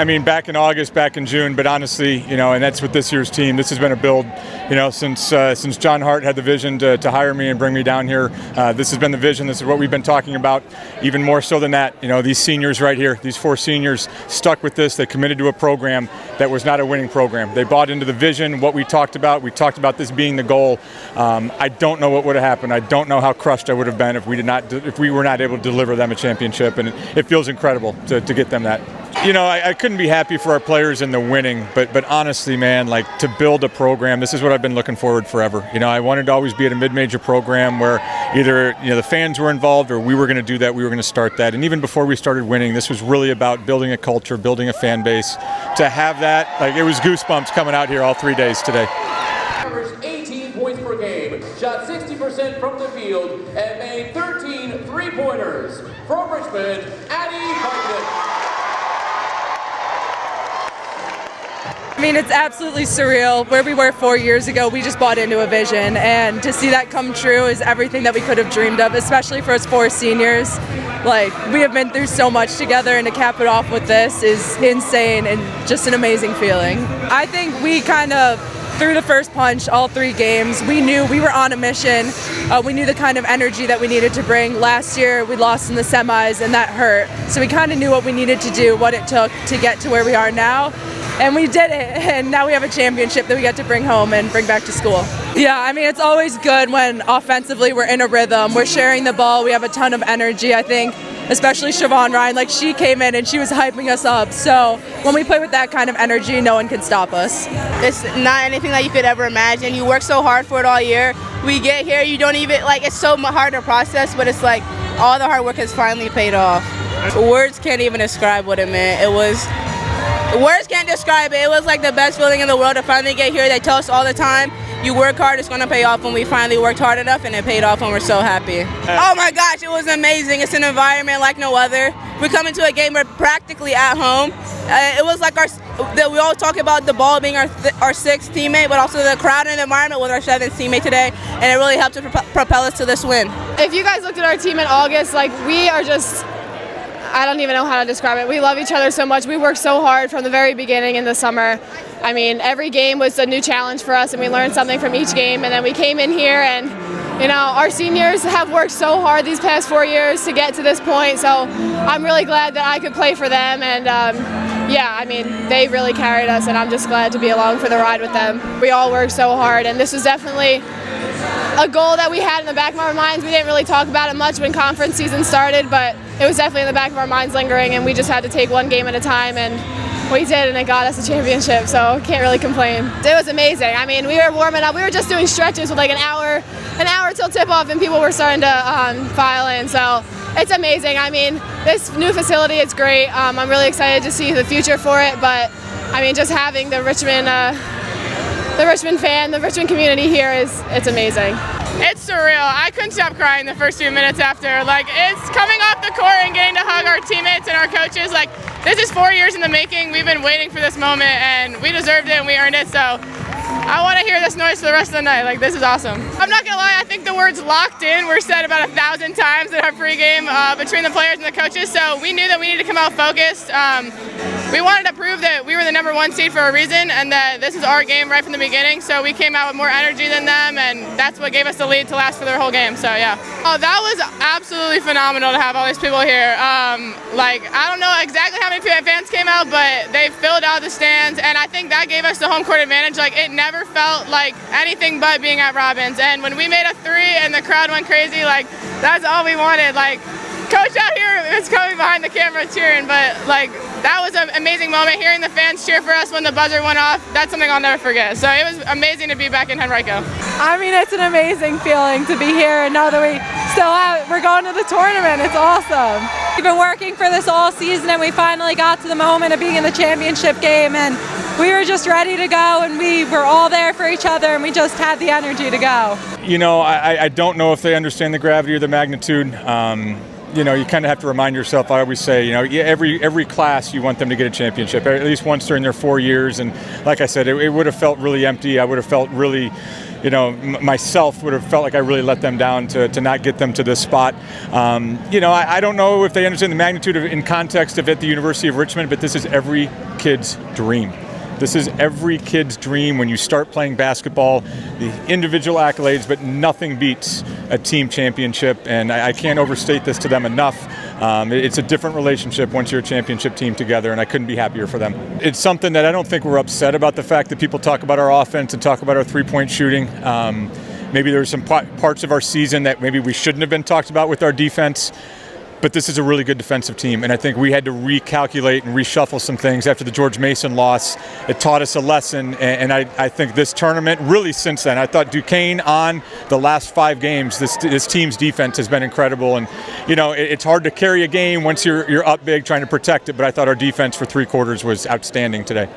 I mean, back in August, back in June, but honestly, and that's with this year's team. This has been a build, since John Hart had the vision to hire me and bring me down here. This has been the vision. This is what we've been talking about. Even more so than that, these seniors right here, these 4 seniors stuck with this. They committed to a program that was not a winning program. They bought into the vision, what we talked about. We talked about this being the goal. I don't know what would have happened. I don't know how crushed I would have been if we were not able to deliver them a championship, and it feels incredible to get them that. I couldn't be happy for our players in the winning, but honestly, man, to build a program, this is what I've been looking forward forever. I wanted to always be at a mid-major program where either the fans were involved or we were going to do that, we were going to start that. And even before we started winning, this was really about building a culture, building a fan base. To have that, it was goosebumps coming out here all 3 days today. Averaged 18 points per game, shot 60% from the field, and made 13 three-pointers. From Richmond, Addie Hartnett. I mean, it's absolutely surreal. Where we were 4 years ago, we just bought into a vision, and to see that come true is everything that we could have dreamed of, especially for us 4 seniors. We have been through so much together, and to cap it off with this is insane and just an amazing feeling. I think we kind of threw the first punch all 3 games. We knew we were on a mission. We knew the kind of energy that we needed to bring. Last year, we lost in the semis, and that hurt. So we kind of knew what we needed to do, what it took to get to where we are now. And we did it, and now we have a championship that we get to bring home and bring back to school. Yeah, I mean, it's always good when offensively we're in a rhythm. We're sharing the ball. We have a ton of energy, I think, especially Siobhan Ryan. She came in and she was hyping us up. So when we play with that kind of energy, no one can stop us. It's not anything that you could ever imagine. You work so hard for it all year. We get here, you don't even, it's so hard to process, but it's all the hard work has finally paid off. Words can't even describe what it meant. Words can't describe it. It was the best feeling in the world to finally get here. They tell us all the time, you work hard, it's going to pay off, when we finally worked hard enough, and it paid off, and we're so happy. Oh my gosh, it was amazing. It's an environment like no other. We come into a game, we're practically at home. It was we all talk about the ball being our 6th teammate, but also the crowd and the environment was our 7th teammate today, and it really helped to propel us to this win. If you guys looked at our team in August, we are just, I don't even know how to describe it. We love each other so much. We worked so hard from the very beginning in the summer. I mean, every game was a new challenge for us, and we learned something from each game. And then we came in here, and our seniors have worked so hard these past 4 years to get to this point. So I'm really glad that I could play for them. And yeah, I mean, they really carried us, and I'm just glad to be along for the ride with them. We all worked so hard, and this was definitely a goal that we had in the back of our minds. We didn't really talk about it much when conference season started, but it was definitely in the back of our minds lingering, and we just had to take one game at a time, and we did, and it got us a championship, so can't really complain. It was amazing. I mean, we were warming up. We were just doing stretches with an hour till tip-off, and people were starting to file in, so it's amazing. I mean, this new facility is great. I'm really excited to see the future for it, but I mean, just having the Richmond community here it's amazing. It's surreal. I couldn't stop crying the first few minutes after. It's coming off the court and getting to hug our teammates and our coaches. This is 4 years in the making. We've been waiting for this moment, and we deserved it and we earned it. So I want to hear this noise for the rest of the night. This is awesome. I'm not gonna lie, I think the words "locked in" were said about 1,000 times in our pregame between the players and the coaches. So we knew that we needed to come out focused. We wanted to prove that we were the #1 seed for a reason, and that this is our game right from the beginning. So we came out with more energy than them, and that's what gave us the lead to last for their whole game. So yeah. Oh, that was absolutely phenomenal to have all these people here. I don't know exactly how many fans came out, but they filled out the stands, and I think that gave us the home court advantage. It never felt like anything but being at Robbins. And when we made a 3 and the crowd went crazy, that's all we wanted. Coach out here was coming behind the camera cheering, but that was an amazing moment. Hearing the fans cheer for us when the buzzer went off, that's something I'll never forget. So it was amazing to be back in Henrico. I mean, it's an amazing feeling to be here and know that we're going to the tournament. It's awesome. We've been working for this all season, and we finally got to the moment of being in the championship game, and we were just ready to go, and we were all there for each other, and we just had the energy to go. I don't know if they understand the gravity or the magnitude. you know, you kind of have to remind yourself. I always say, you know, every class you want them to get a championship, at least once during their 4 years. And like I said, it would have felt really empty. I would have felt really, you know, myself would have felt like I really let them down to not get them to this spot. You know, I don't know if they understand the magnitude of, in context of at the University of Richmond, but this is every kid's dream. This is every kid's dream when you start playing basketball, the individual accolades, but nothing beats a team championship, and I can't overstate this to them enough. It's a different relationship once you're a championship team together, and I couldn't be happier for them. It's something that I don't think we're upset about, the fact that people talk about our offense and talk about our three-point shooting. Maybe there's some parts of our season that maybe we shouldn't have been talked about with our defense. But this is a really good defensive team, and I think we had to recalculate and reshuffle some things after the George Mason loss. It taught us a lesson, and I think this tournament, really since then, I thought Duquesne on the last 5 games, this team's defense has been incredible. And, you know, it's hard to carry a game once you're up big trying to protect it, but I thought our defense for 3 quarters was outstanding today.